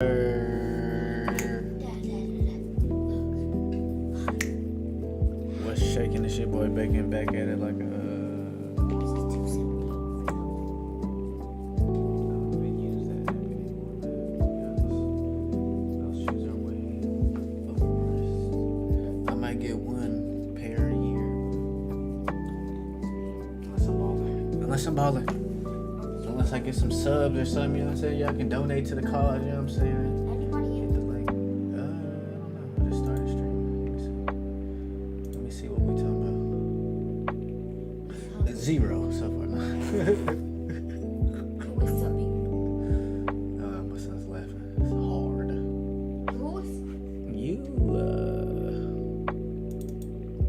What's shaking this shit, boy? Back at it like a. I might get one pair a year. Unless I'm balling. Unless I get some subs or something, you know what I'm saying? Y'all can donate to the cause, you know what I'm saying? I don't know. I just started streaming. Let me see what we talking about. 0 so far. My son's laughing. It's hard. You,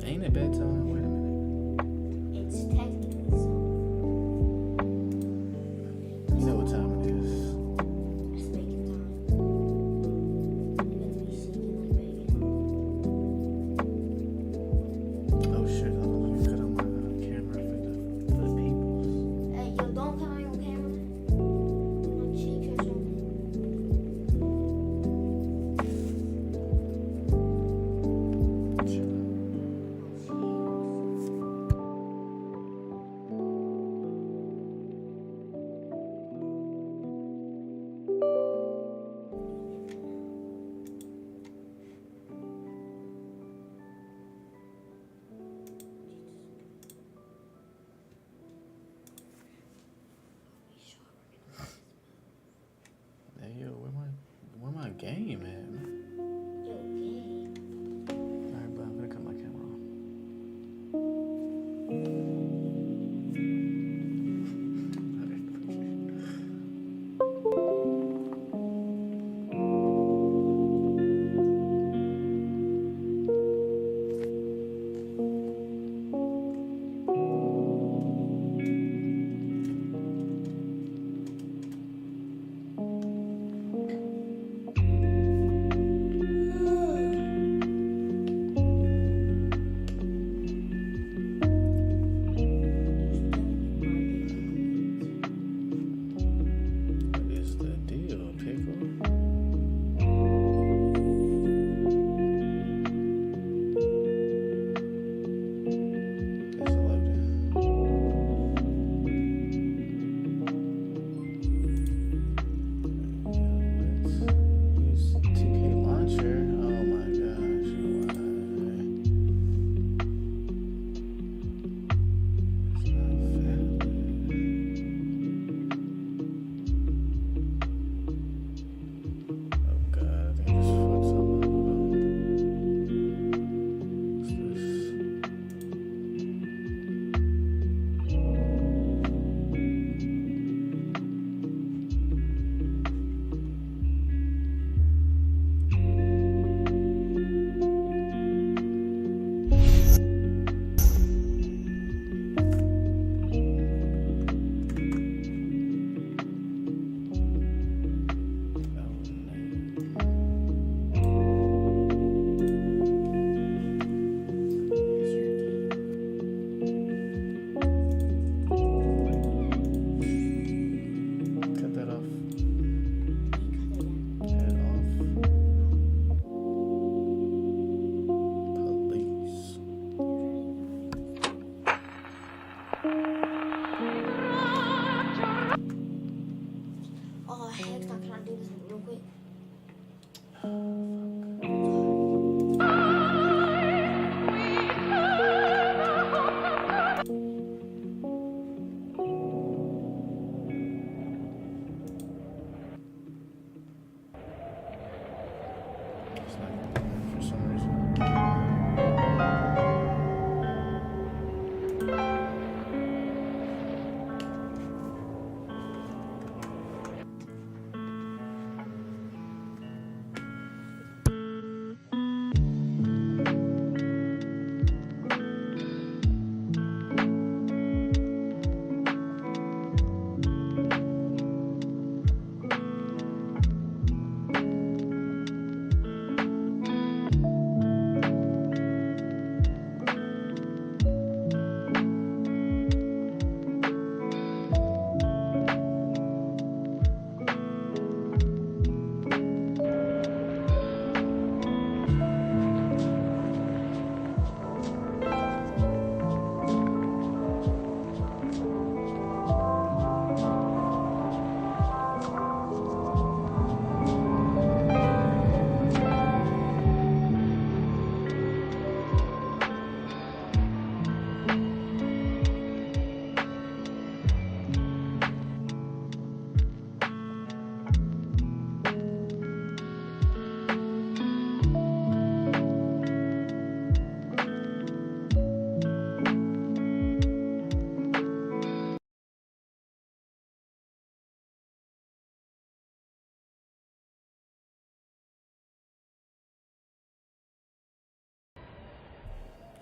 ain't it bedtime? Wait a minute. It's technically so. You know what time it is. It's bacon time. You got to be singing like bacon. Oh shit, hold on, let me cut on my camera for the people. Hey, yo, don't cut on your camera. My cheeks are showing. Hey yo, where my game at, man? Yo, game. Alright, but I'm gonna cut my camera on.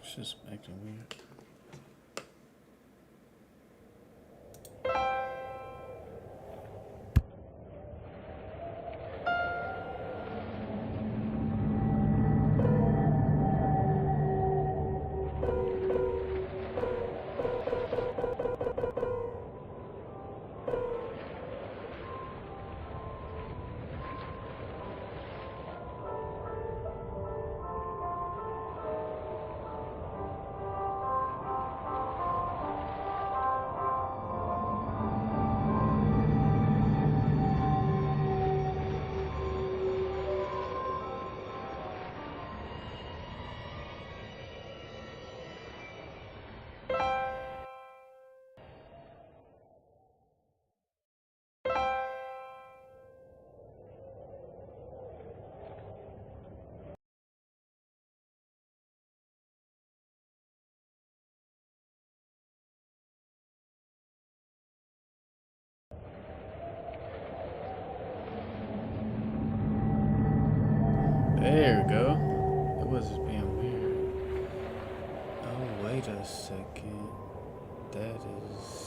It's just acting weird. There we go. It was just being weird. Oh, wait a second. That is.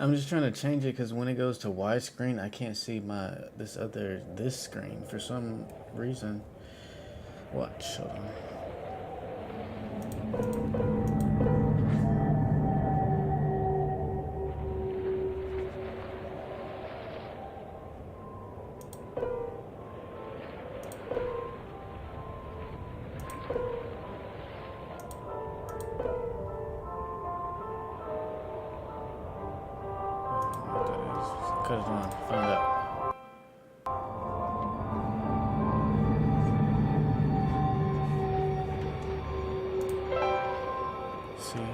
I'm just trying to change it because when it goes to widescreen, I can't see this screen for some reason. Watch, hold on. Cut it on. Find out. See?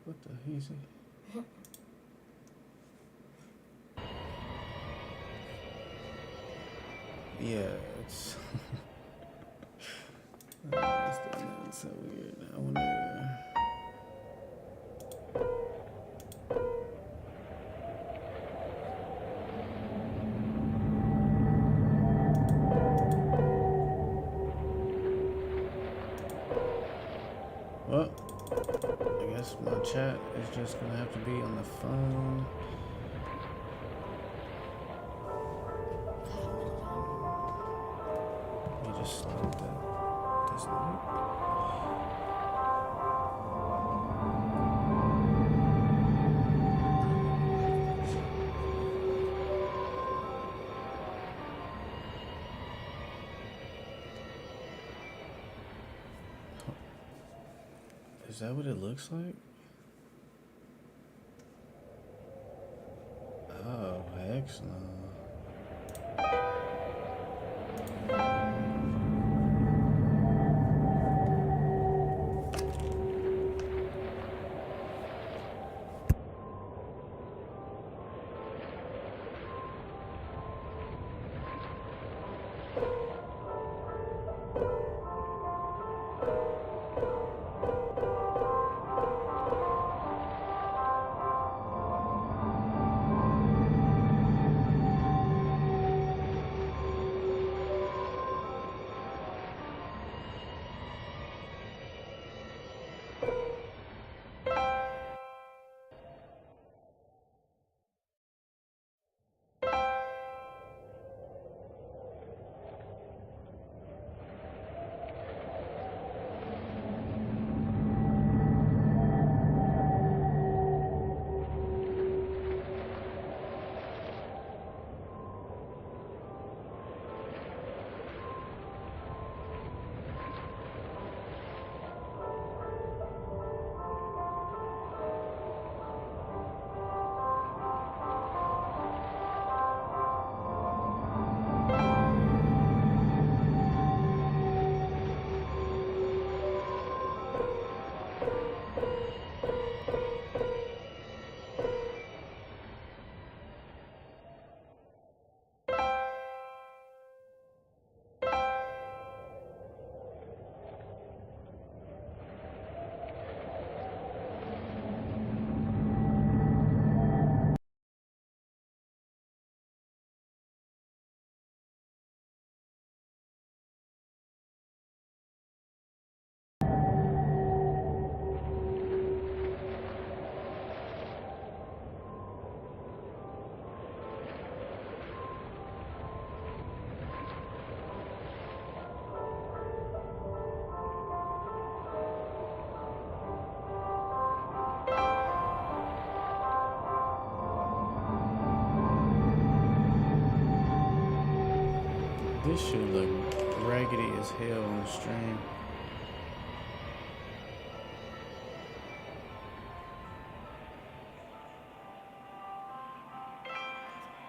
What the heck is it? Yeah, it's. It's so weird. I wonder. Well, I guess my chat is just gonna have to be on the phone. Let me just slide that. Doesn't work. Is that what it looks like? Oh, heck no. This shit look raggedy as hell on stream.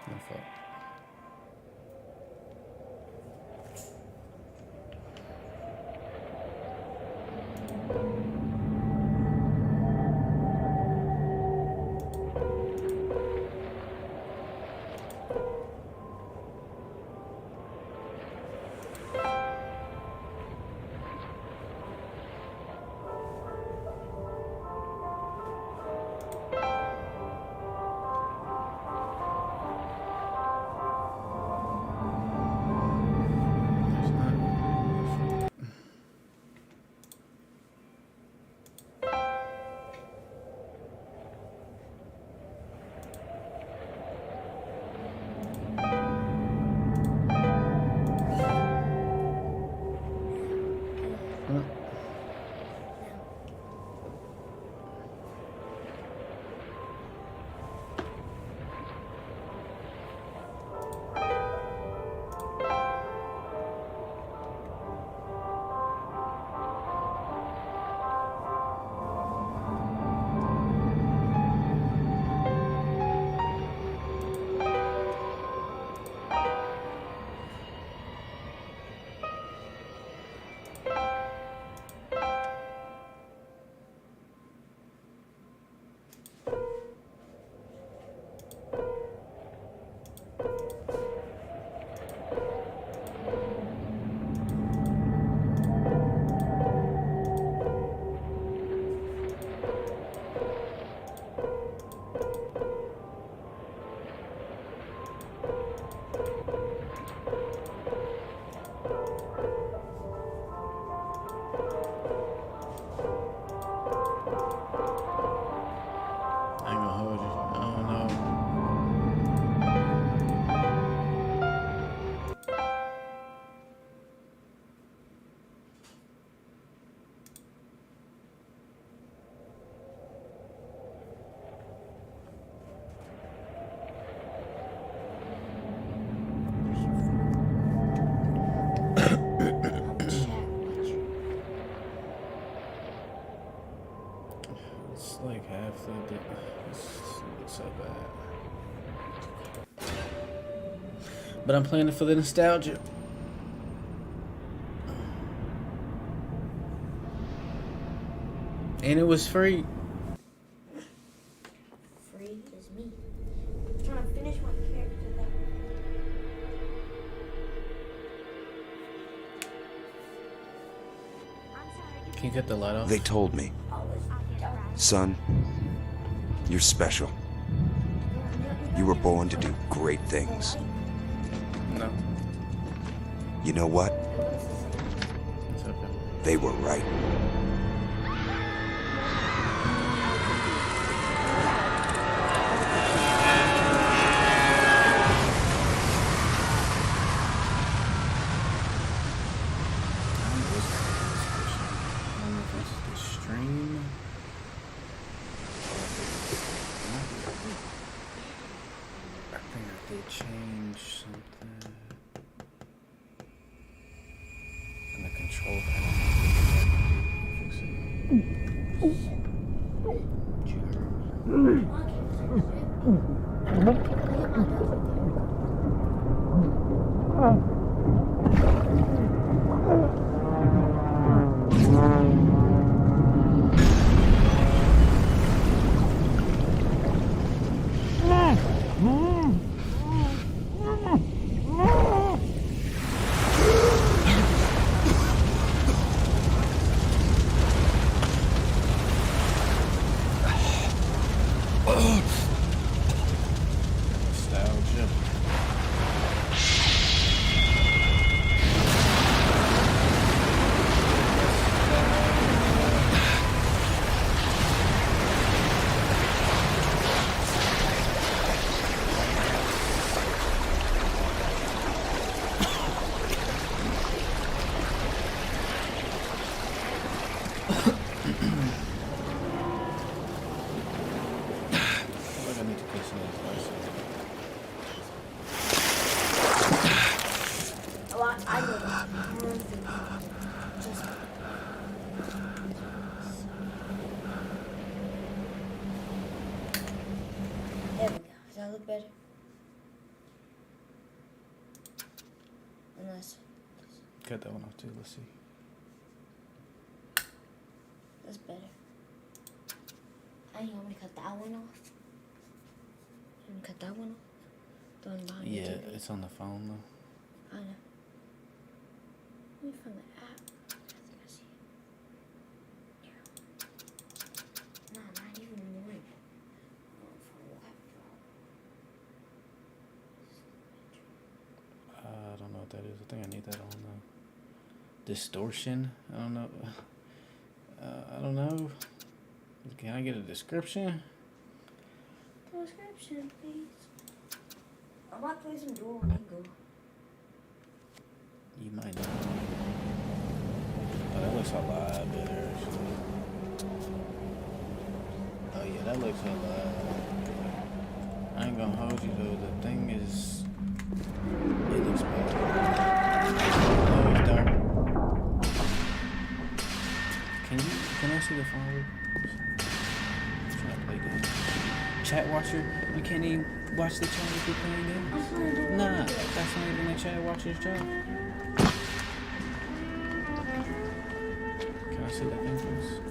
No fuck. There's not. Huh? I ain't gonna hold you. I don't know. I'm chat with you. It's like half the it's so bad. But I'm playing it for the nostalgia. And it was free. Free is me. I'm trying to finish my character though. Can you cut the light off? They told me, I was done. son, you're special. You were born to do great things. No. You know what? It's okay. They were right. The stream. I think I did change something. And the control panel. Fix it. Nostalgia. was. Cut that one off too. Let's see. That's better. You want me to cut that one off? You want me to cut that one off? The one behind the Yeah, TV? it's on the phone though. I know. Let me find the app. I think I see it. Here. Nah, not even one. I don't know what that is. I think I need that on distortion. I don't know. I don't know. Can I get a description? Description, please. I'm about to play some Duolingo. You might not. Oh, that looks a lot better. Actually. Oh yeah, that looks a lot. I ain't gonna hold you though. The thing is, it looks better. Oh, it's dark. Can I see the phone? I'm trying to play games. Chat watcher? You can't even watch the chat if you're playing games? Nah, that's not even a chat watcher's job. Can I see the thing first?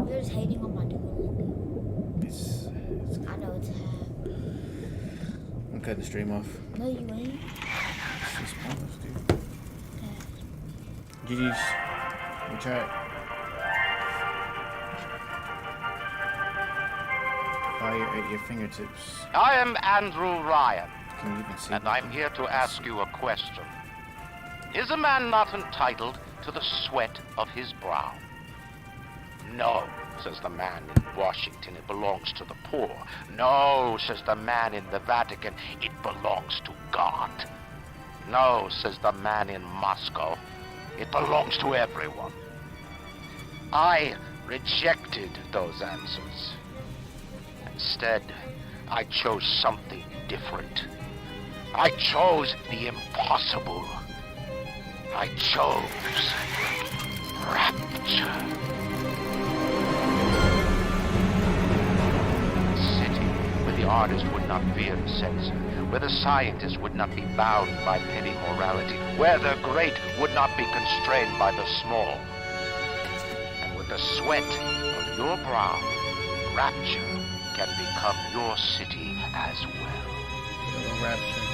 You're just hating on my Duolingo. It's I know it's half. I'm cutting the stream off. No, you ain't. It's just pointless, dude. GG's. We tried. Fire at your fingertips. I am Andrew Ryan, Can you even see? and I'm here to ask you a question. Is a man not entitled to the sweat of his brow? No, says the man in Washington, it belongs to the poor. No, says the man in the Vatican, it belongs to God. No, says the man in Moscow, it belongs to everyone. I rejected those answers. Instead, I chose something different. I chose the impossible. I chose rapture. A city where the artist would not fear the censor, where the scientist would not be bound by petty morality, where the great would not be constrained by the small. And with the sweat of your brow, rapture can become your city as well. Little rapture.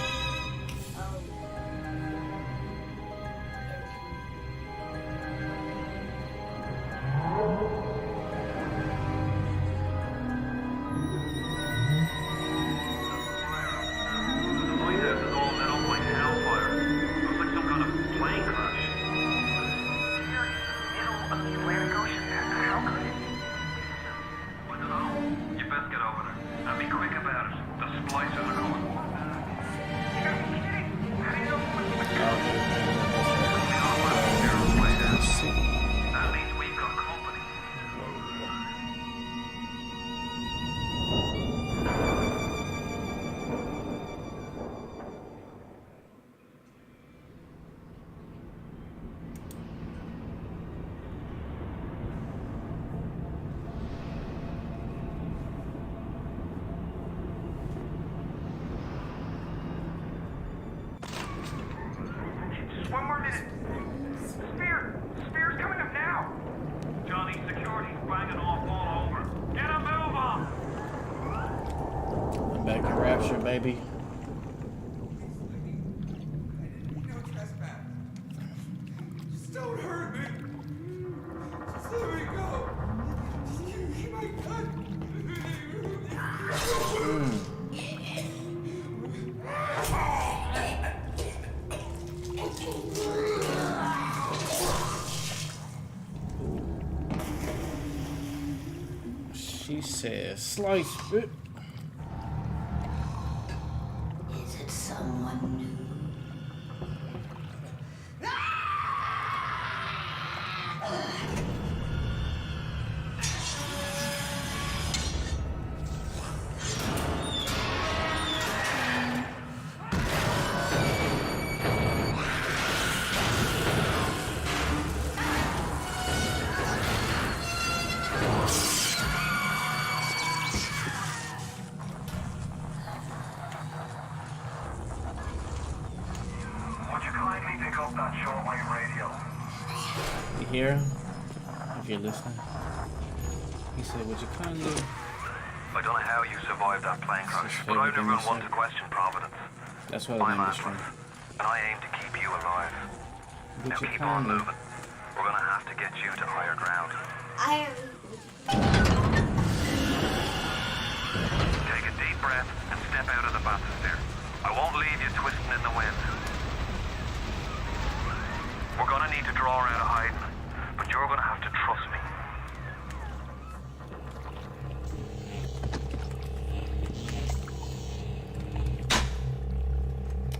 One more minute. Spear's coming up now. Johnny, security's banging off all over. Get a move on. I'm back in rapture, baby. No trespass. Just don't hurt me. Just let me go. Just give me my gun. She says, slice it. Is it someone new? kindly pick up that shortwave radio? You hear him? If you're listening. He said, would you kindly... I don't know how you survived that plane crash, His but I've favorite never thing to one say. to question Providence. That's what I'm I'm Atlas, understanding. and I aim to keep you alive. Would Now you keep on kindly... moving. We're gonna have to get you to higher ground. Take a deep breath and step out of the bathysphere. I won't leave you twisting in the wind. We're gonna need to draw her out of hiding, but you're gonna have to trust me.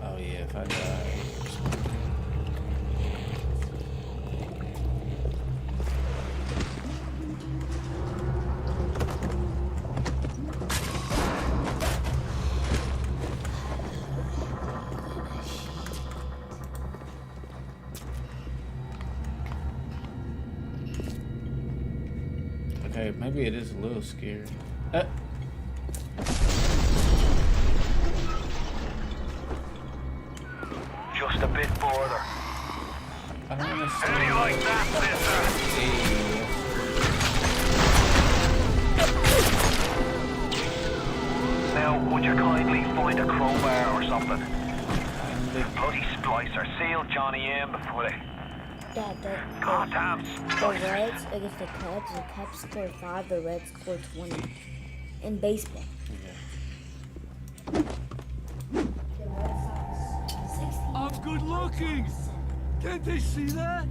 Oh yeah, if I die... Okay, maybe it is a little scary. Just a bit further. I don't How do understand. you like that, sister? Now, would you kindly find a crowbar or something? Bloody splicer. Seal Johnny in before they... Dad, Goddamn the splicer. Reds against the Cubs scored 5, the Reds scored 20. In baseball. I'm good looking! Can't they see that?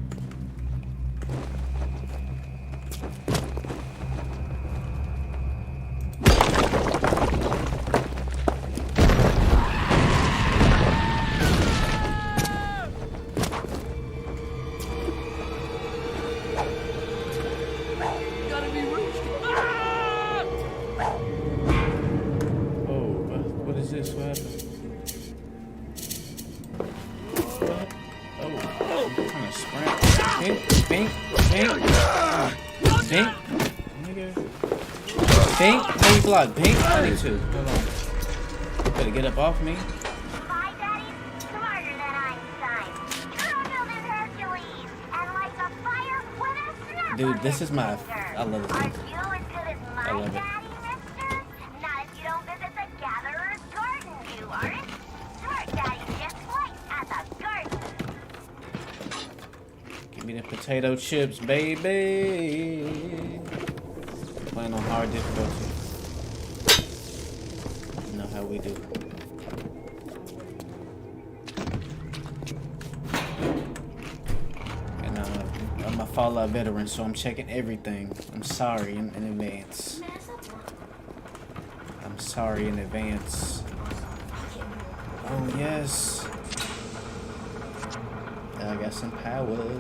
Gotta be reached. Ah! Oh, what is this? What happened? What? Oh, I'm trying to sprint. Pink. Nigga. Pink, how you block? Pink, I need to. Hold on. Better get up off me. My daddy's smarter than Einstein. Trundled in Hercules, and like a fire with a snap Dude, on this his is my... finger. I love Are it. you as good as I my love it. daddy, mister? Not if you don't visit the Gatherer's Garden, you aren't. Smart daddy just twice at the garden. Give me the potato chips, baby. Playing on hard difficulty. You know how we do. And I'm a Fallout veteran, so I'm checking everything. I'm sorry in advance. I'm sorry in advance. Oh yes. I got some powers.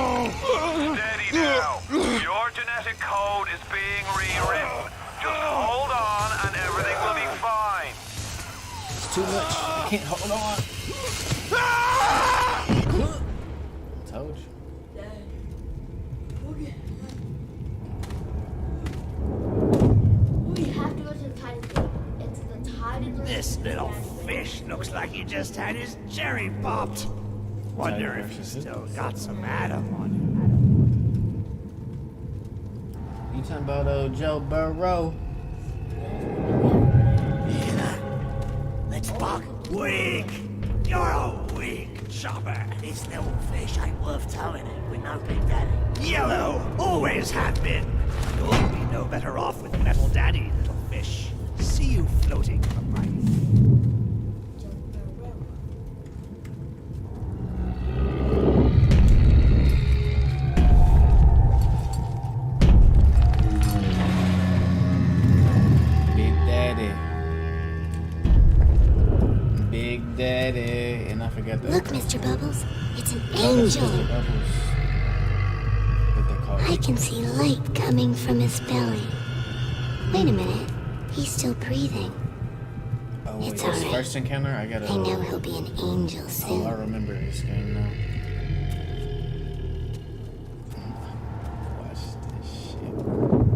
Steady now. Your genetic code is being rewritten. Just hold on and everything will be fine. It's too much. I can't hold on. Told you. We have to go to the Titan Gate. It's the Titan. This little fish looks like he just had his cherry popped. Wonder if he's still got some Adam on him. You talking about Joe Burrow? Let's buck. Weak! You're a weak chopper. This little fish ain't worth towing it with no big daddy. Yellow! Always have been. You'll be no better off with metal daddy, little fish. See you floating from my... Big Daddy. And I forgot that. Look, Mr. Bubbles, it's an angel. I can see light coming from his belly. Wait a minute. He's still breathing. Oh, wait, It's this alright. first encounter, I gotta. I know he'll be an angel Oh, I soon. remember this game now. Watch this shit.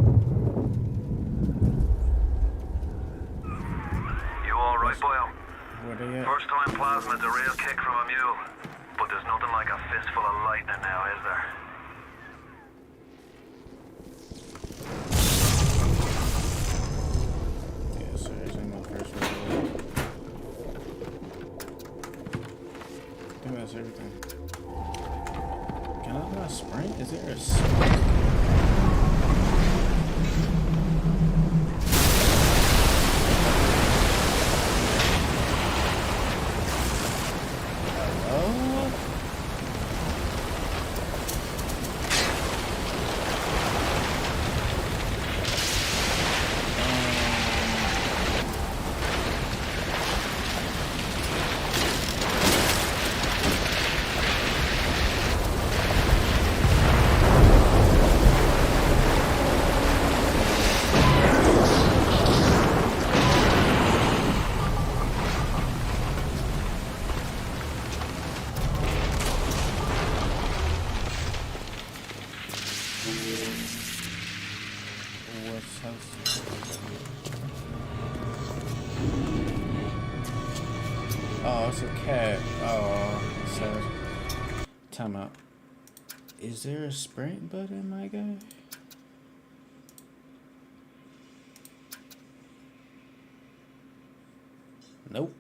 there yet? First time plasma's a real kick from a mule. But there's nothing like a fistful of lightning now, is there? Yes, sir. This ain't my first rodeo. I think that's everything. Can I not sprint? Is there a sprint? Oh, it's a cat. Oh, sad. Time out. Is there a sprint button, my guy? Nope.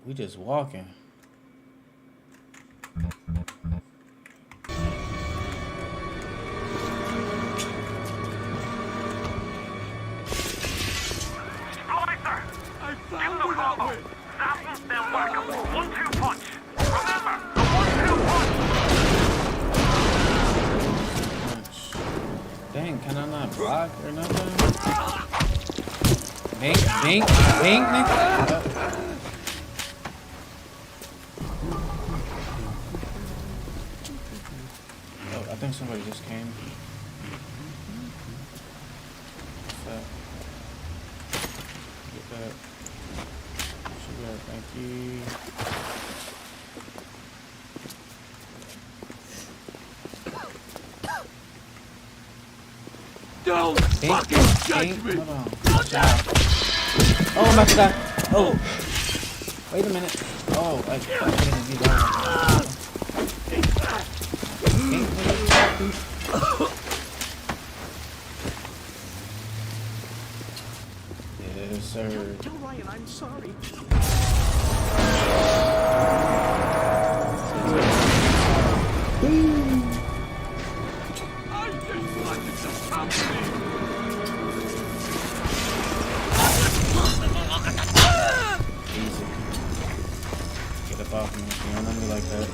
We just walking. Dang, can I not block or nothing? Bink, bink, bink, nigga. Oh, I think somebody just came. What's that? Get that. Sugar, thank you. Don't fucking judge me! Hold on. Oh, I'm about to die. Oh. Wait a minute. Oh, I couldn't do that. Yes, sir. Tell Ryan I'm sorry. I just wanted some company. Easy. Get up off me. You don't know me like that.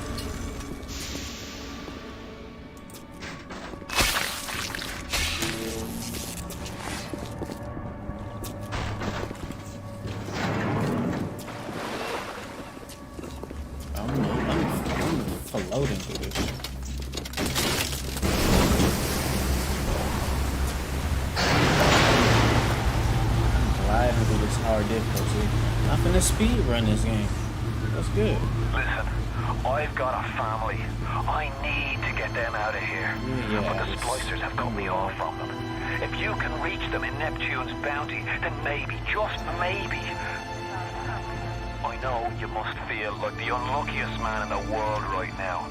I'm floating through this shit. I'm gliding through this hard difficulty. I'm finna speed run this game. That's good. Listen, I've got a family. I need to get them out of here. Yeah, but the splicers have cut me off from them. If you can reach them in Neptune's bounty, then maybe, just maybe. I know you must feel like the unluckiest man in the world right now,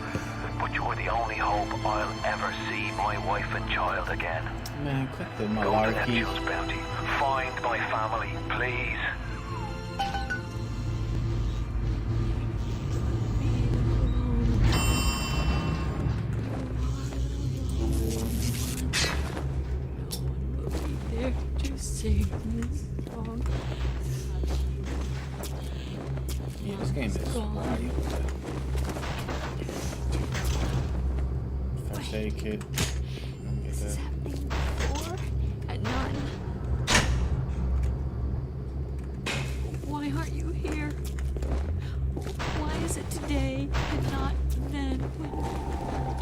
but you're the only hope I'll ever see my wife and child again. Man, quit the Go to malarkey. Neptune's bounty. Find my family, please. There to sing this song. Yeah, this game is wild. First aid kit. Let me get This is that. happening before and none. Why aren't you here? Why is it today and not then when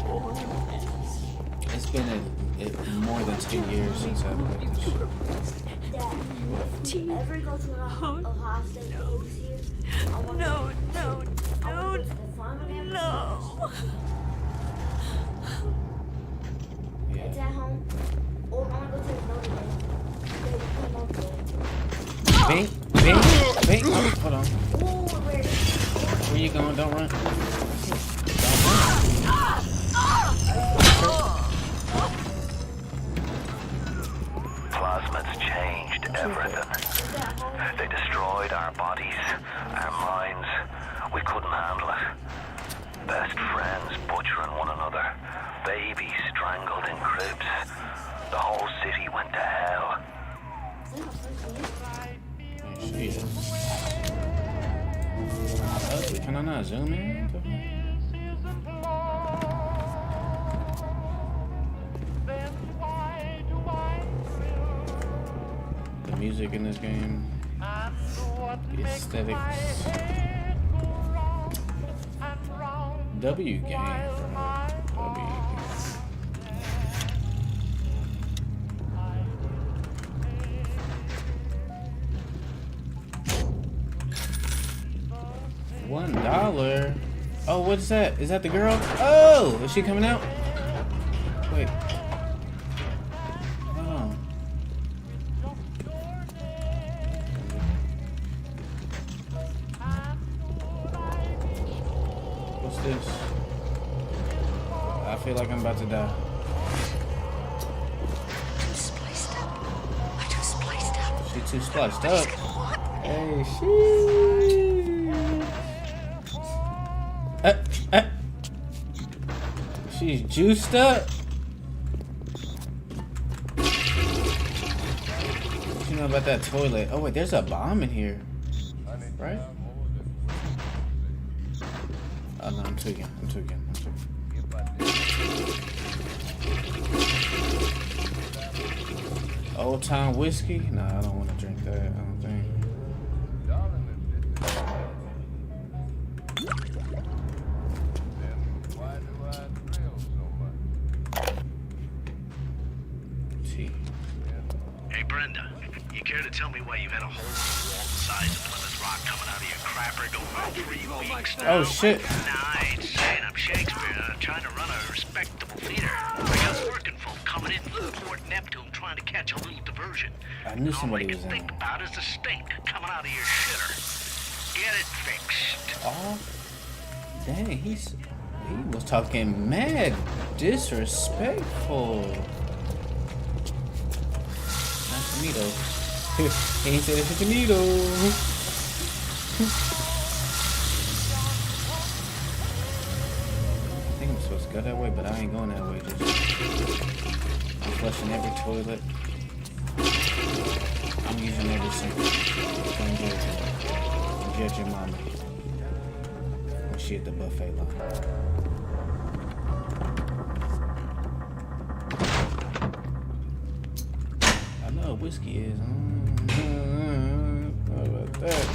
all ends? It's been more than 10 years since I played this shit. Tea. Ever go to a hostel here? No, no, no, no. Yeah. It's at home. Or I want to go to the building. Bink, bink, bink. Oh, hold on. Oh, Where you going? Don't run. Plasmids changed everything. They destroyed our bodies, our minds. We couldn't handle it. Best friends butchering one another. Babies strangled in cribs. The whole city went to hell. Shit. Can I not zoom in? The music in this game, the aesthetics. W game. W game. $1. Oh, what's that? Is that the girl? Oh, is she coming out? Wait. Hold on. What's this? I feel like I'm about to die. She too spliced up. Hey, she. She's juiced up. What you know about that toilet? Oh wait, there's a bomb in here, right? Oh no, I'm tweaking. Old Town whiskey? Nah, I don't want to drink that. I don't think. Hey, Brenda, you care to tell me why you've had a hole in the wall the size of Plymouth Rock coming out of your crapper going on 3 weeks now? Oh shit. Nah, I ain't saying I'm Shakespeare. I'm trying to run a respectable theater. I got working folk coming in from Port Neptune trying to catch a little diversion. I knew somebody All they was can in think there. about is the stink coming out of your shitter. Get it fixed. Oh, dang, he was talking mad disrespectful. Not to me though. He ain't said it to me though. I think I'm supposed to go that way, but I ain't going that way. Just I'm flushing every toilet. I'm using every sink. Don't judge your mama when she at the buffet line. I know what whiskey is. How about that?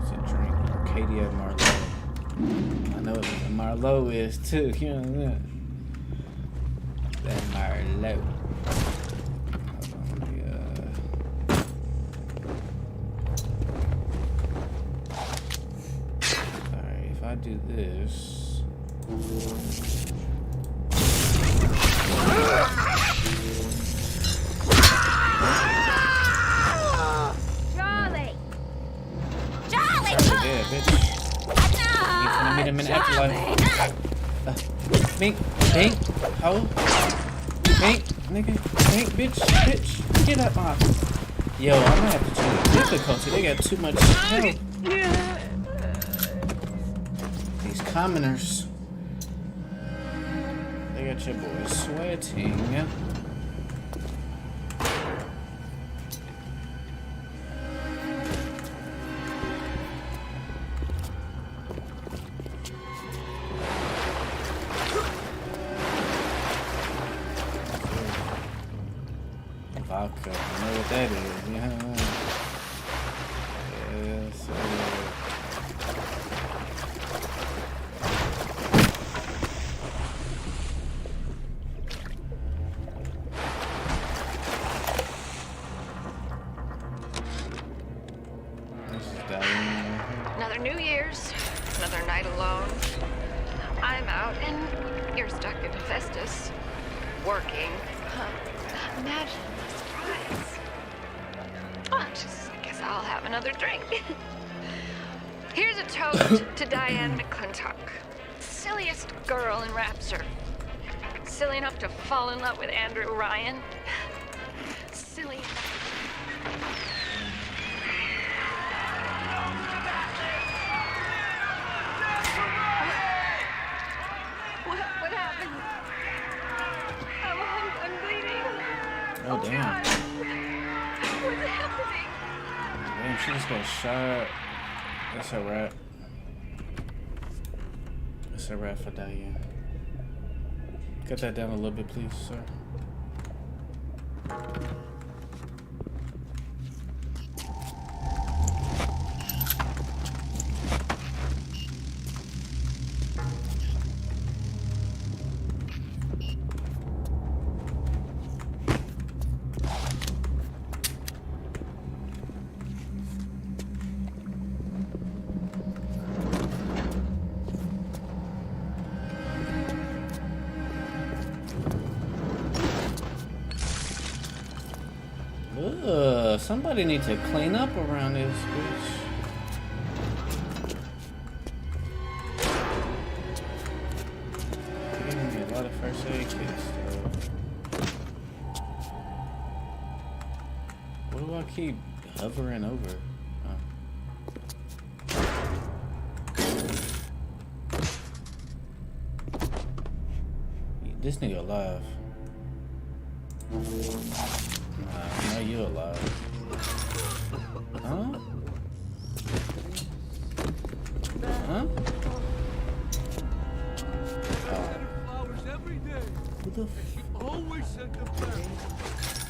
It's a drink. Arcadia Marlowe. I know what a Marlowe is too. You know that. That Marlowe. Hold on, let me, Alright, if I do this. Charlie! Yeah, bitch. You finna meet him in the afterlife. Mink, Mink, ho. Mink, nigga, Mink, bitch, get up off. Yo, I'm gonna have to change the difficulty. They got too much help. These commoners. They got your boy sweating. Vodka, I know what that is. Yeah. Yes, sir. This is Diane. Another New Year's, another night alone. I'm out and you're stuck in Hephaestus. working. Imagine my surprise. I guess I'll have another drink. Here's a toast to Diane McClintock. Silliest girl in Rapture. Silly enough to fall in love with Andrew Ryan. Silly enough. What happened? I'm bleeding. Oh, damn. God. What's happening? Damn, she just got shot. That's a wrap. That's a wrap for Diane. Cut that down a little bit, please, sir. Somebody needs to clean up around this bitch. Giving me a lot of first aid kits though. What do I keep hovering over? This nigga alive. Nah, no, you alive. Huh? Huh? Flowers every day. Who the She always sent them back.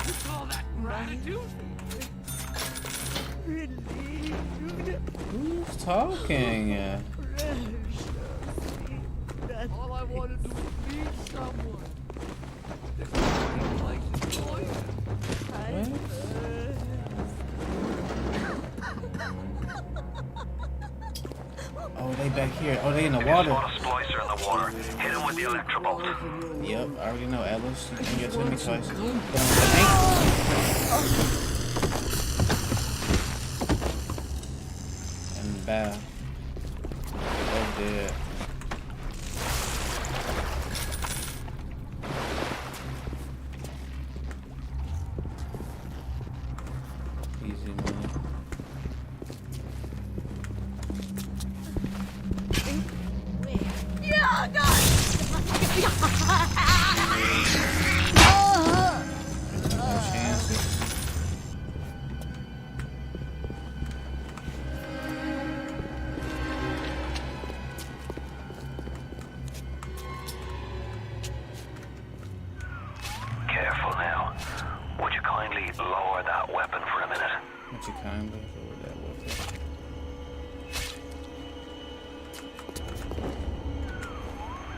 You call that gratitude? Who's talking? All I want to do is meet someone. Oh, they back here. Oh, they in the water. Spot a splicer in the water. Hit him with the electrobolt. Yep, I already know, Atlas. You can get to me twice. And bow. Both dead. Easy money. Yeah, God! No chances. Careful now. Would you kindly lower that weapon for a minute? Would you kindly lower that weapon?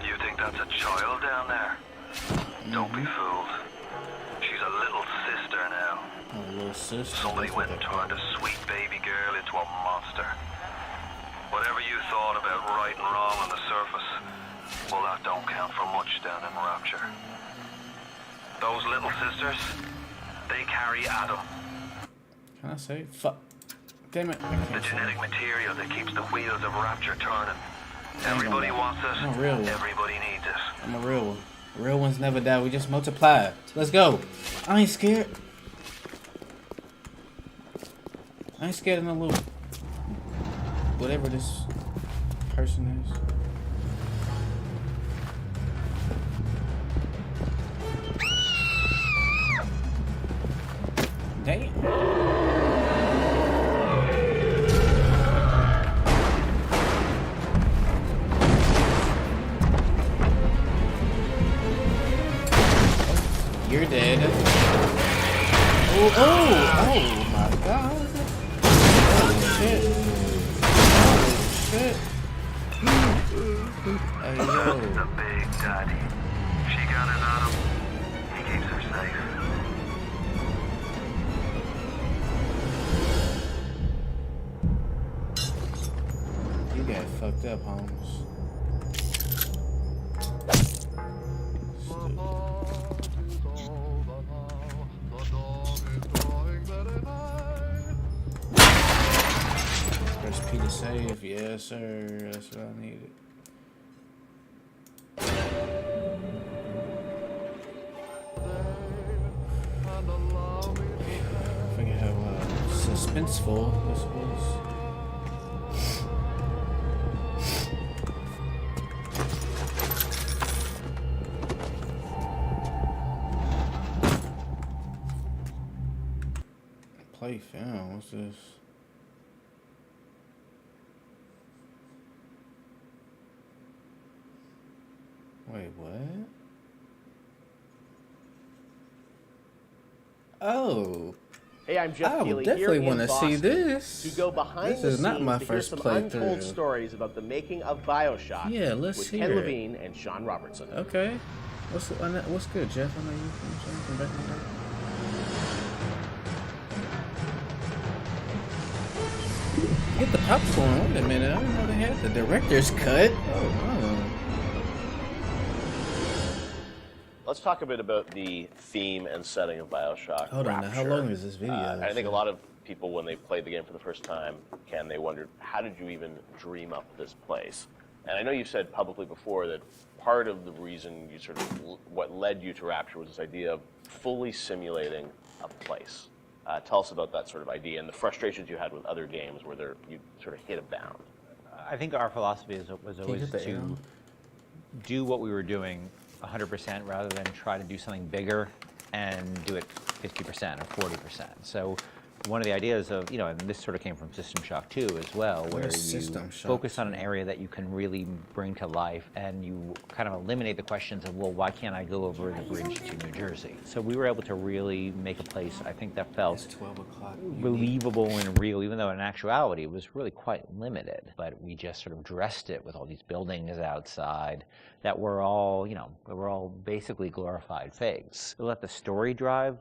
You think that's a child down there? Don't be fooled. She's a little sister now. Oh, little sister. Somebody That's what went and they call turned a sweet baby girl into a monster. Whatever you thought about right and wrong on the surface, well, that don't count for much down in Rapture. Those little sisters, they carry Adam, Can I say? Fuck. Damn it. I the can't say. genetic material that keeps the wheels of Rapture turning. Everybody wants it. I'm a real one. Everybody needs it. I'm a real one. Real ones never die. We just multiply. Let's go. I ain't scared. I ain't scared of no little whatever this person is. Damn. You're dead. Oh, oh my God. Holy shit. Holy shit. Hey, yo. The big daddy. She got his Adam. He keeps her safe. You got fucked up, Holmes. Stupid. XP to save. Yes, sir. That's what I needed. I forget how suspenseful this was. Play film. What's this? Wait, what? Oh. Hey, I'm Jeff I Keighley would here definitely in want to see Boston this. to go behind This the is not scenes my to hear first some untold playthrough. stories about the making of BioShock. Yeah, let's with hear Ken it. Levine and Sean Robertson. Okay. What's good, Jeff? I know you from back in the day. Get the popcorn. Wait a minute. I didn't know they had the director's cut. Oh, Let's talk a bit about the theme and setting of BioShock. Hold on. Now, how Rapture. long is this video? I think a lot of people, when they played the game for the first time, Ken, they wondered, how did you even dream up this place? And I know you said publicly before that part of the reason you sort of, what led you to Rapture was this idea of fully simulating a place. Tell us about that sort of idea and the frustrations you had with other games where you sort of hit a bound. I think our philosophy was always hit the to arrow? do what we were doing 100% rather than try to do something bigger and do it 50% or 40%. So one of the ideas of, and this sort of came from System Shock 2 as well, where you System Shock focus on an area that you can really bring to life and you kind of eliminate the questions of, well, why can't I go over the bridge to New Jersey? So we were able to really make a place, I think, that felt 12 o'clock. believable and real, even though in actuality it was really quite limited. But we just sort of dressed it with all these buildings outside that were all, were all basically glorified fakes. We let the story drive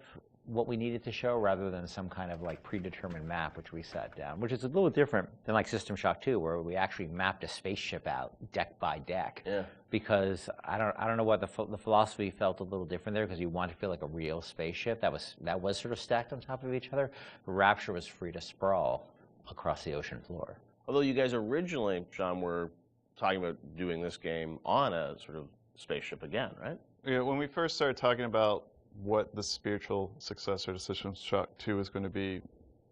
what we needed to show rather than some kind of like predetermined map which we set down, which is a little different than like System Shock 2 where we actually mapped a spaceship out deck by deck. Yeah. Because I don't know what the philosophy felt a little different there because you want to feel like a real spaceship that was sort of stacked on top of each other. Rapture was free to sprawl across the ocean floor. Although you guys originally, Sean, were talking about doing this game on a sort of spaceship again, right? Yeah, when we first started talking about what the spiritual successor to System Shock 2 was going to be,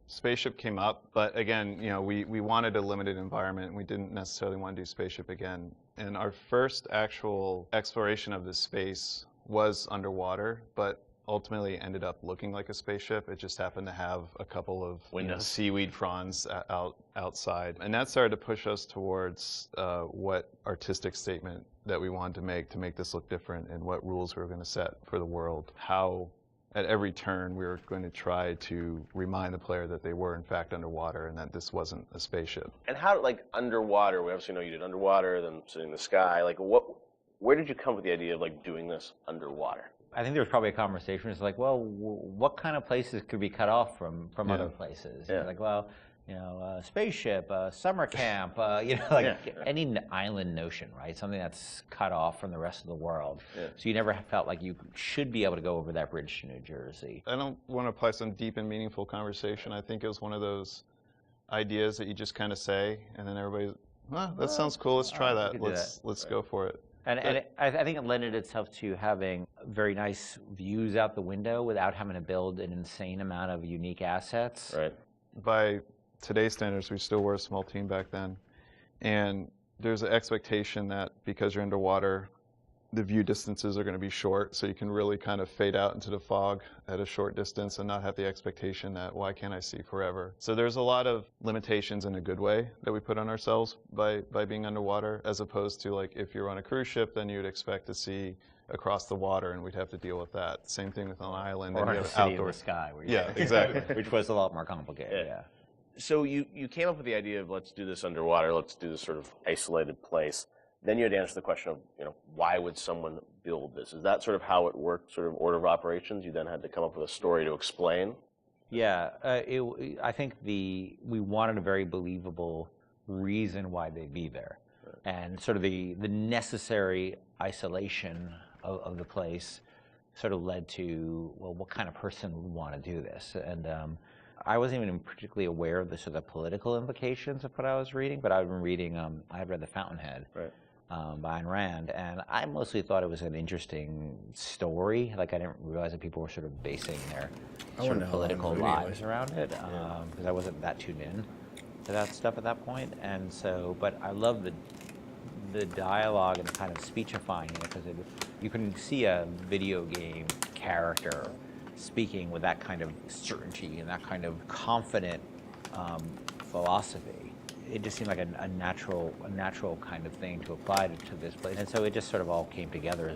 Spaceship came up, but again, we wanted a limited environment. We didn't necessarily want to do Spaceship again. And our first actual exploration of this space was underwater, but ultimately ended up looking like a spaceship. It just happened to have a couple of seaweed fronds outside. And that started to push us towards what artistic statement that we wanted to make this look different and what rules we were going to set for the world. How at every turn we were going to try to remind the player that they were in fact underwater and that this wasn't a spaceship. And how, like underwater, we obviously know you did underwater, then sitting in the sky, like where did you come with the idea of like doing this underwater? I think there was probably a conversation. It's like, well, what kind of places could be cut off from other places? Yeah. Like, well, spaceship, summer camp, any island notion, right? Something that's cut off from the rest of the world. Yeah. So you never felt like you should be able to go over that bridge to New Jersey. I don't want to apply some deep and meaningful conversation. I think it was one of those ideas that you just kind of say, and then everybody, that sounds cool. Let's try that. Let's go for it. And I think it lended itself to having very nice views out the window without having to build an insane amount of unique assets. Right. By today's standards, we still were a small team back then. And there's an expectation that because you're underwater, the view distances are going to be short, so you can really kind of fade out into the fog at a short distance and not have the expectation that, why can't I see forever? So there's a lot of limitations in a good way that we put on ourselves by being underwater, as opposed to like if you're on a cruise ship, then you'd expect to see across the water and we'd have to deal with that. Same thing with an island. Or and in you a have city outdoor in the sky. Yeah, exactly. Which was a lot more complicated, yeah. So you came up with the idea of let's do this underwater, let's do this sort of isolated place. Then you had to answer the question of, why would someone build this? Is that sort of how it worked, sort of order of operations? You then had to come up with a story to explain? Yeah, I think we wanted a very believable reason why they'd be there. Right. And sort of the necessary isolation of the place sort of led to, well, what kind of person would want to do this? And I wasn't even particularly aware of the sort of political implications of what I was reading, but I've been reading, I had read The Fountainhead. Right. By Ayn Rand, and I mostly thought it was an interesting story. Like, I didn't realize that people were sort of basing their sort of political lives around it, because I wasn't that tuned in to that stuff at that point. And so, but I love the dialogue and the kind of speechifying it, because you can see a video game character speaking with that kind of certainty and that kind of confident philosophy. It just seemed like a natural kind of thing to apply to this place, and so it just sort of all came together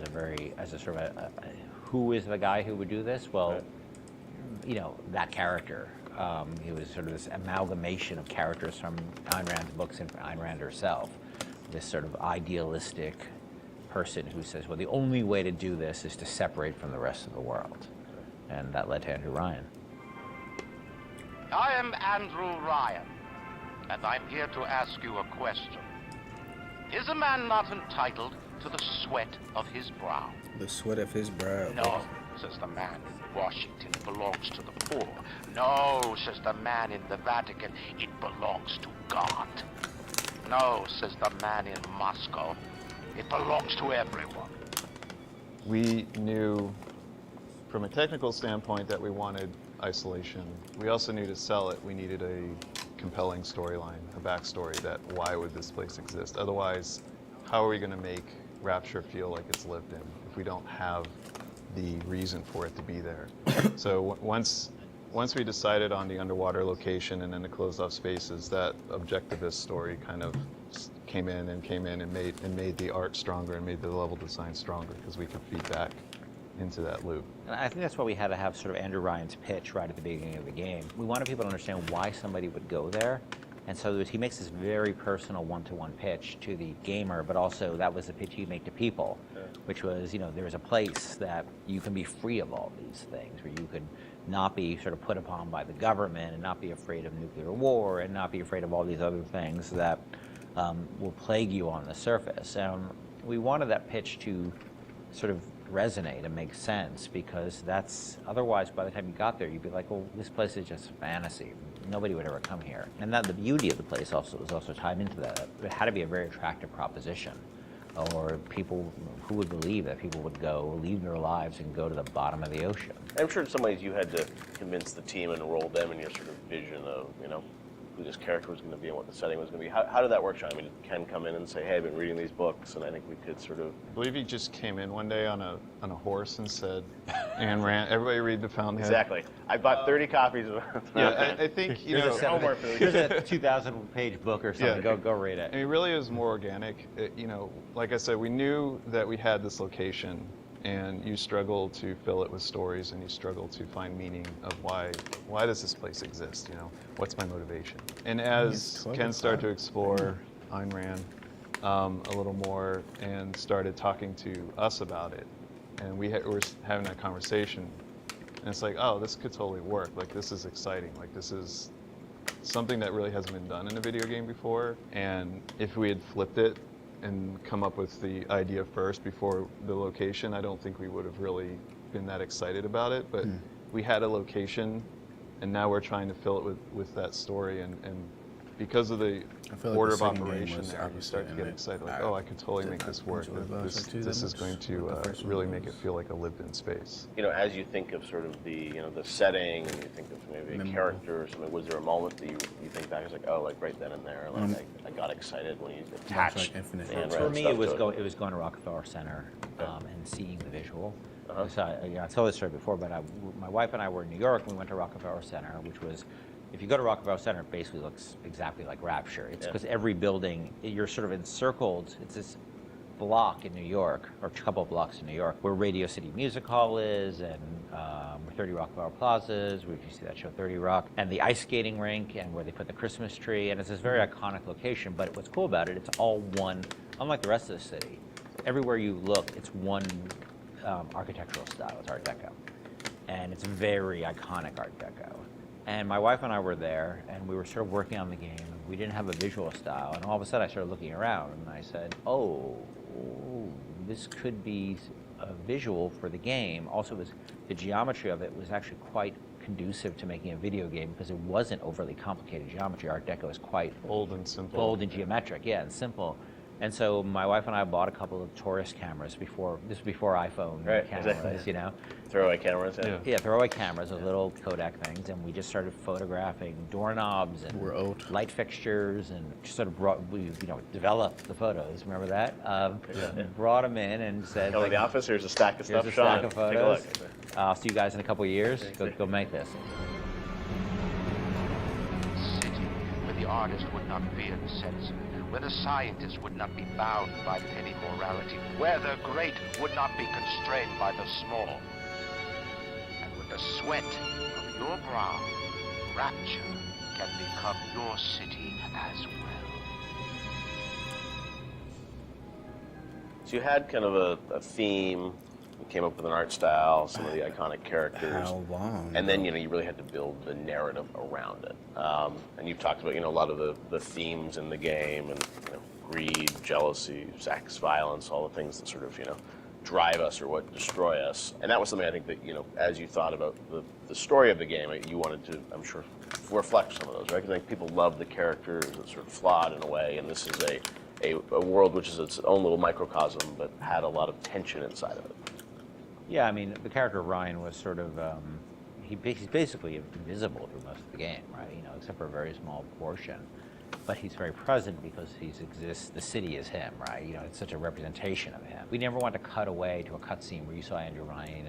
as a sort of who is the guy who would do this? Well, you know, that character. He was sort of this amalgamation of characters from Ayn Rand's books and Ayn Rand herself. This sort of idealistic person who says, well, the only way to do this is to separate from the rest of the world, and that led to Andrew Ryan. I am Andrew Ryan, and I'm here to ask you a question. Is a man not entitled to the sweat of his brow? The sweat of his brow. No, says the man in Washington, it belongs to the poor. No, says the man in the Vatican, it belongs to God. No, says the man in Moscow, it belongs to everyone. We knew from a technical standpoint that we wanted isolation. We also knew to sell it, we needed a compelling storyline, a backstory that why would this place exist? Otherwise, how are we going to make Rapture feel like it's lived in if we don't have the reason for it to be there? So once we decided on the underwater location and then the closed off spaces, that objectivist story kind of came in and made the art stronger and made the level design stronger, because we could feed back into that loop. And I think that's why we had to have sort of Andrew Ryan's pitch right at the beginning of the game. We wanted people to understand why somebody would go there. And so he makes this very personal one-to-one pitch to the gamer, but also that was the pitch he'd make to people, which was, you know, there's a place that you can be free of all these things, where you could not be sort of put upon by the government and not be afraid of nuclear war and not be afraid of all these other things that will plague you on the surface. We wanted that pitch to sort of resonate and make sense, because that's otherwise by the time you got there you'd be like, well, this place is just fantasy, nobody would ever come here. And that the beauty of the place also was also tied into that. It had to be a very attractive proposition, or people who would believe that people would go leave their lives and go to the bottom of the ocean. I'm sure in some ways you had to convince the team and enroll them in your sort of vision of, you know, who this character was going to be and what the setting was going to be. How did that work, Sean? I mean, did Ken come in and say, hey, I've been reading these books, and I think we could sort of... I believe he just came in one day on a horse and said, Ayn Rand, everybody read The Fountainhead. Exactly. I bought 30 copies of Yeah, I think, you know... Here's a 2,000-page book or something. Yeah. Go read it. I mean, really, it was more organic. You know, like I said, we knew that we had this location, and you struggle to fill it with stories, and you struggle to find meaning of why does this place exist, you know? What's my motivation? And as Ken started to explore Ayn Rand a little more and started talking to us about it, and we were having that conversation, and it's like, oh, this could totally work. Like, this is exciting. Like, this is something that really hasn't been done in a video game before, and if we had flipped it and come up with the idea first before the location, I don't think we would have really been that excited about it. But we had a location, and now we're trying to fill it with that story. And because of the order of operation there, you start to get excited. Like, oh, I could totally make this work. This is going to really make it feel like a lived-in space. You know, as you think of sort of the, you know, the setting, and you think of maybe a character or something, was there a moment that you think back, it's like, oh, like right then and there, like I got excited when you attached For me, it was going to Rockefeller Center and seeing the visual. So I told this story before, but my wife and I were in New York, and we went to Rockefeller Center, which was, if you go to Rockefeller Center, it basically looks exactly like Rapture. It's because every building, you're sort of encircled. It's this block in New York, or a couple of blocks in New York, where Radio City Music Hall is, and 30 Rockefeller Plazas, where you see that show 30 Rock, and the ice skating rink, and where they put the Christmas tree, and it's this very iconic location. But what's cool about it, it's all one, unlike the rest of the city. Everywhere you look, it's one architectural style. It's Art Deco, and it's very iconic Art Deco. And my wife and I were there, and we were sort of working on the game. We didn't have a visual style, and all of a sudden I started looking around, and I said, oh, this could be a visual for the game. Also, the geometry of it was actually quite conducive to making a video game because it wasn't overly complicated geometry. Art Deco is quite bold and simple. Bold and geometric, yeah, and simple. And so my wife and I bought a couple of tourist cameras before iPhone cameras, exactly. you know. Throwaway cameras, Yeah, throwaway cameras, those little Kodak things, and we just started photographing doorknobs and light fixtures, and just sort of developed the photos. Remember that? Brought them in and said, Come to the office. Here's a stack of stuff, here's a Sean. stack of Take a photos. look. I'll see you guys in a couple of years. Go make this. City where the artist would not fear the censor, where the scientist would not be bound by petty morality, where the great would not be constrained by the small. And with the sweat of your brow, Rapture can become your city as well. So you had kind of a theme. You came up with an art style, some of the iconic characters. How long? And then, you really had to build the narrative around it. And you've talked about, a lot of the themes in the game, and greed, jealousy, sex, violence, all the things that sort of, drive us or what destroy us. And that was something I think that, as you thought about the story of the game, you wanted to, I'm sure, reflect some of those, right? Because I think people love the characters, it's sort of flawed in a way, and this is a world which is its own little microcosm, but had a lot of tension inside of it. Yeah, I mean, the character of Ryan was sort of, he's basically invisible through most of the game, right? Except for a very small portion. But he's very present because he exists, the city is him, right? It's such a representation of him. We never want to cut away to a cutscene where you saw Andrew Ryan,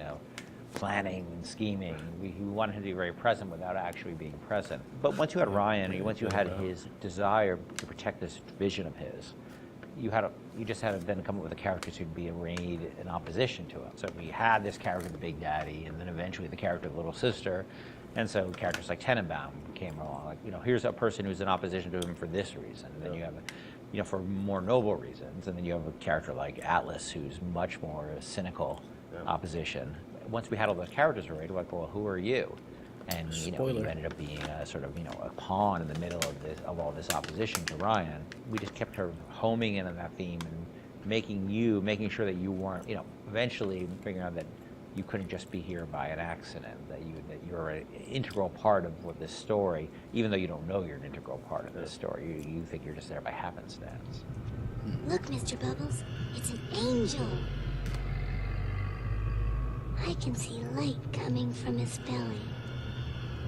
planning and scheming. We wanted him to be very present without actually being present. But once you had Ryan, once you had his desire to protect this vision of his, you just had to then come up with the characters who'd be arrayed in opposition to him. So we had this character, the Big Daddy, and then eventually the character, the Little Sister. And so characters like Tenenbaum came along. Like, here's a person who's in opposition to him for this reason. And then you have, for more noble reasons. And then you have a character like Atlas, who's much more cynical opposition. Once we had all those characters arrayed, we're like, well, who are you? And you ended up being a sort of a pawn in the middle of all this opposition to Ryan. We just kept her homing in on that theme and making sure that you weren't, eventually figuring out that you couldn't just be here by an accident, that you're an integral part of this story, even though you don't know you're an integral part of this story. You think you're just there by happenstance. Look, Mr. Bubbles, it's an angel. I can see light coming from his belly.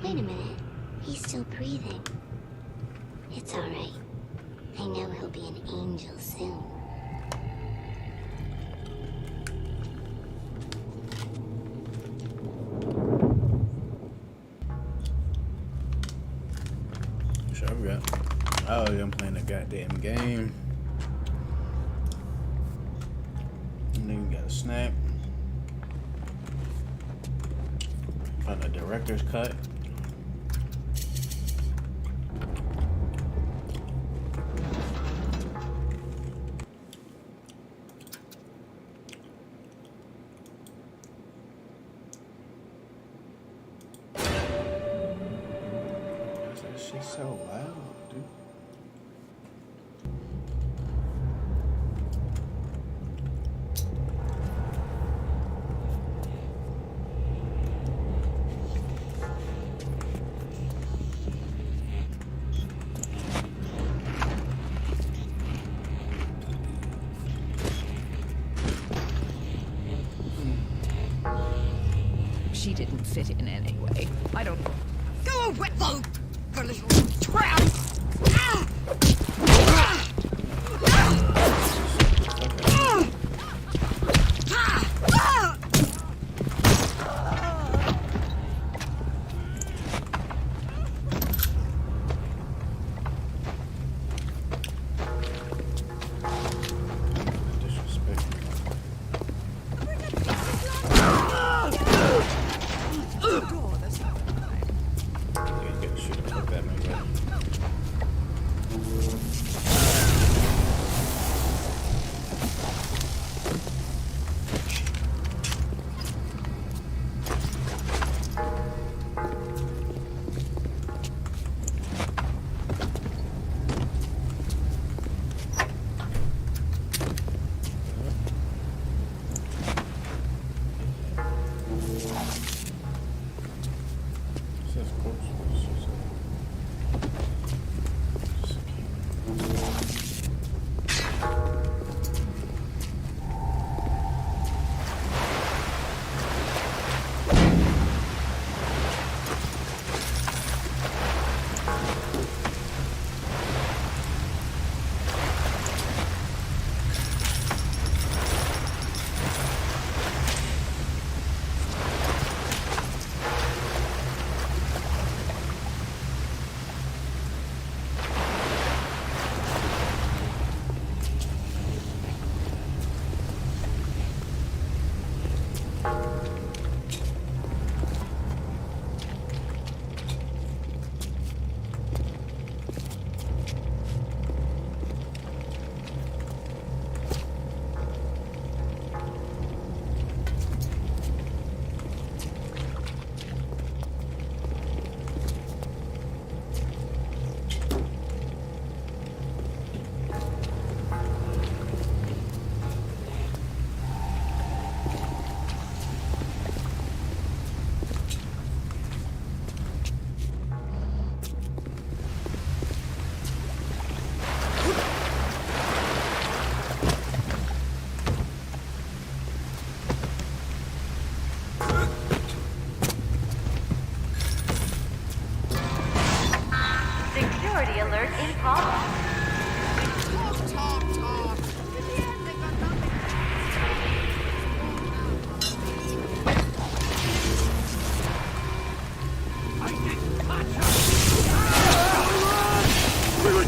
Wait a minute, he's still breathing. It's all right. I know he'll be an angel soon. Sure, we got. Oh, I'm playing the goddamn game. And then we got a snack. Found the director's cut. She's so loud, dude. She didn't fit in anyway. I don't... Go away, you little trap!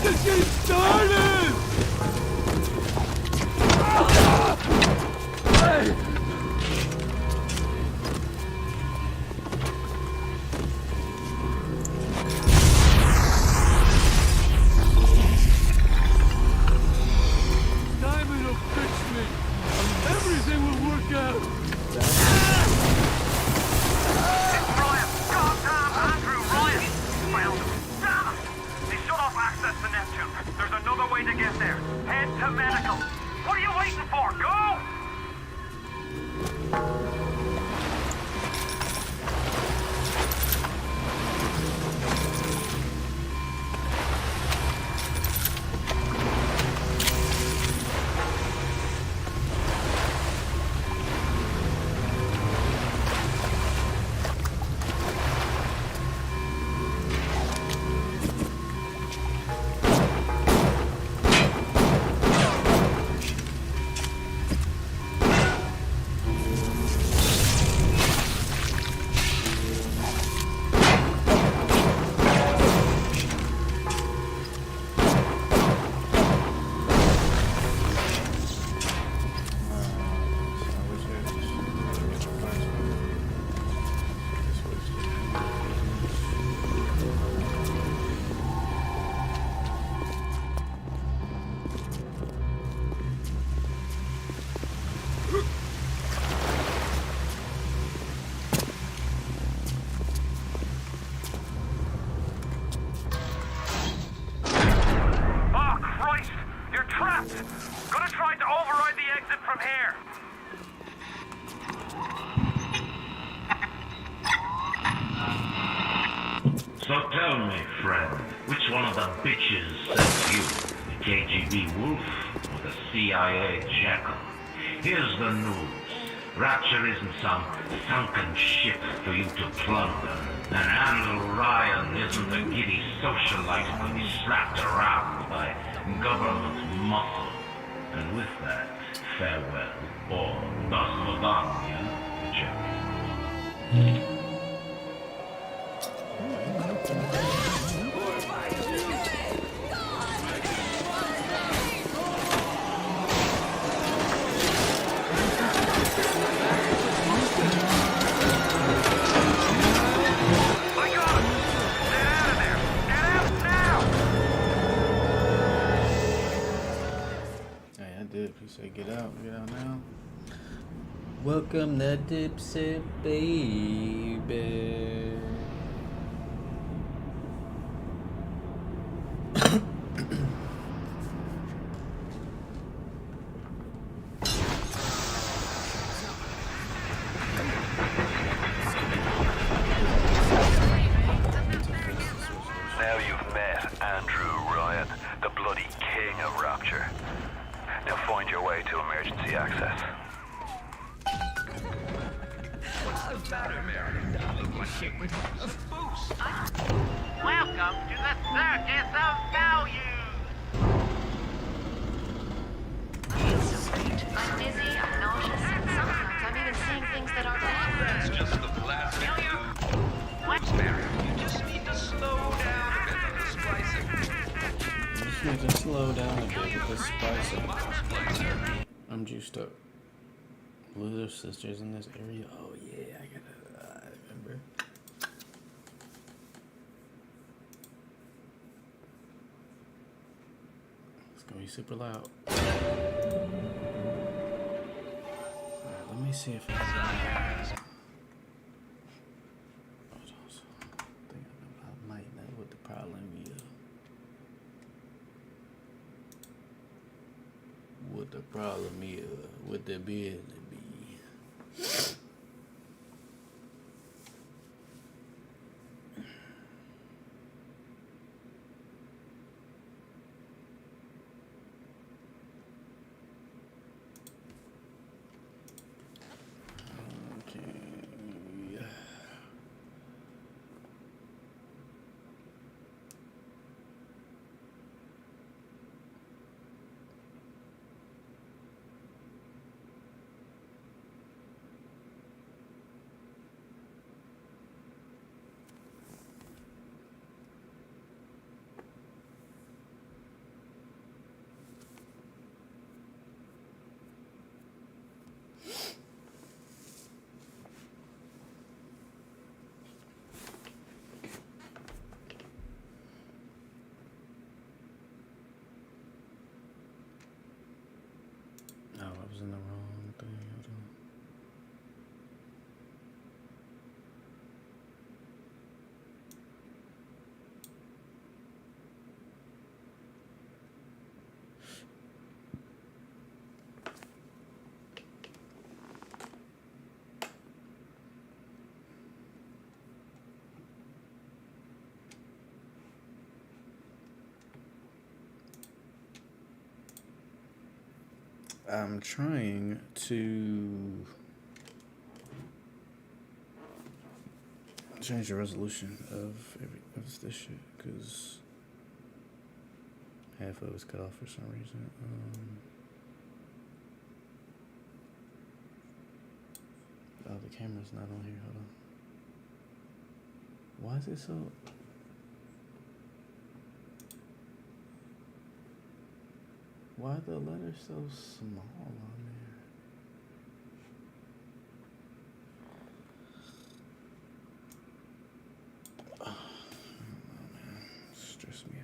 just getting started! Hey! Diamond will fix me. Everything will work out. Ryan! God damn, Andrew! Ryan! Well, damn it! They shut off access to Neptune. There's another way to get there. Head to medical. What are you waiting for? Go! Oh, Christ! You're trapped! Gonna try to override the exit from here. So tell me, friend, which one of the bitches sent you? The KGB Wolf or the CIA Jackal? Here's the news. Rapture isn't some sunken ship for you to plunder. And Andrew Ryan isn't a giddy socialite who can be slapped around by government muscle. And with that, farewell, or до свидания, Jerry. He said, get out now. Welcome to Dipset, baby. Now you've met Andrew Ryan, the bloody king of Rapture. Now find your way to emergency access. Welcome to the Circus of Value! I'm dizzy, I'm nauseous, and sometimes I'm even seeing things that aren't there. That's just the last What's Mary, you just need to slow down a bit on the splicing. Just need to slow down a bit with the spicing. I'm juiced up. Luther sisters in this area. Oh yeah, I remember. It's gonna be super loud. Alright, let me see if I might know what the problem is. What the problem is, what the business be. was in the wrong thing. Hold on. I'm trying to change the resolution of this shit because half of it's cut off for some reason. Oh, the camera's not on here. Hold on. Why is it so? Why are the letters so small on there? Oh, I don't know, man. Stress me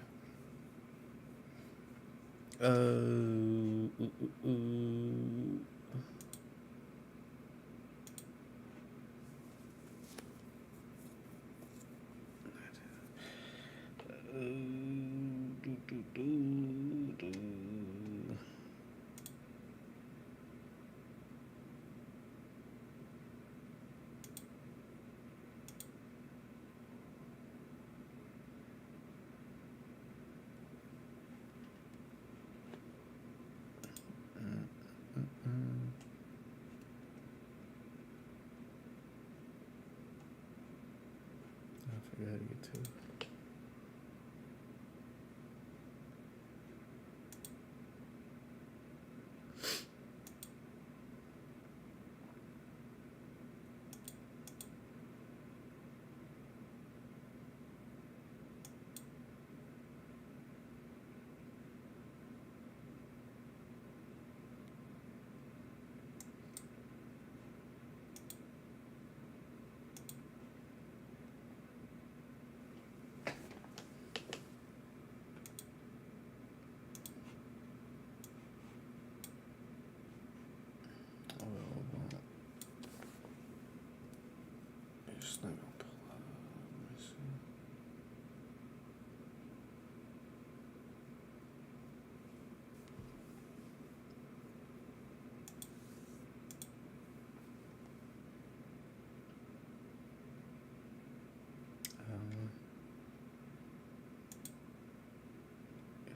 I forgot how to get to it. It's not gonna pull up. Let me see.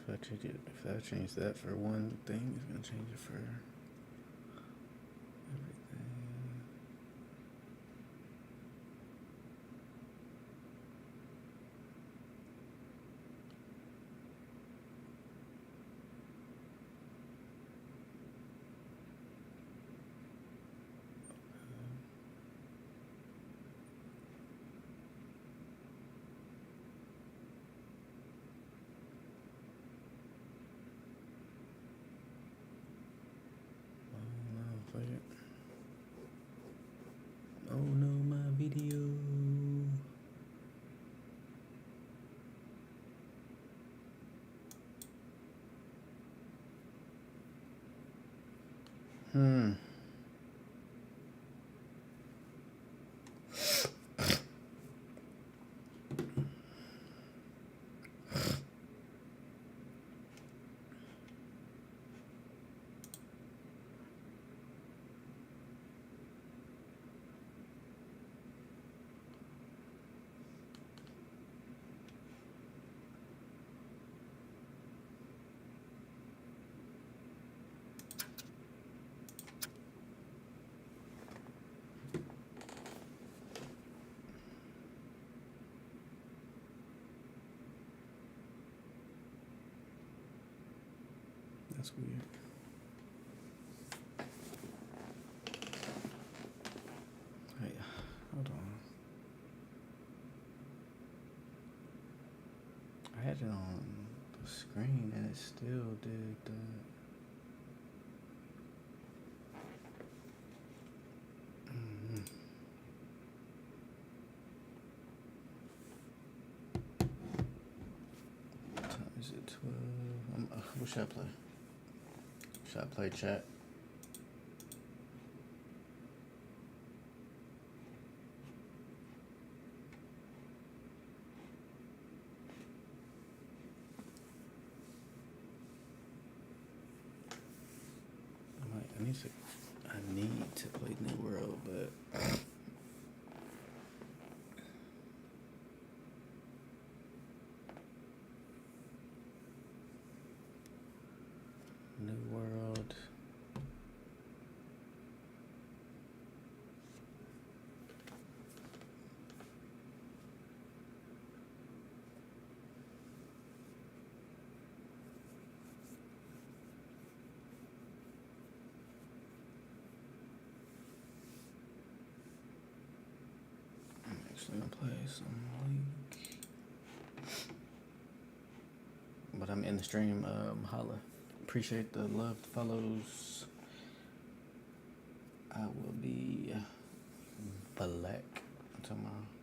If I change that for one thing, it's gonna change it for everything. Oh no, my video. That's weird. Wait, hold on. I had it on the screen and it still did that. What time is it? 12. What should I play? Should I play chat? I need to play New World, but New World. I'm actually gonna play some League. But I'm in the stream, holla. Appreciate the love, the follows. I will be black tomorrow.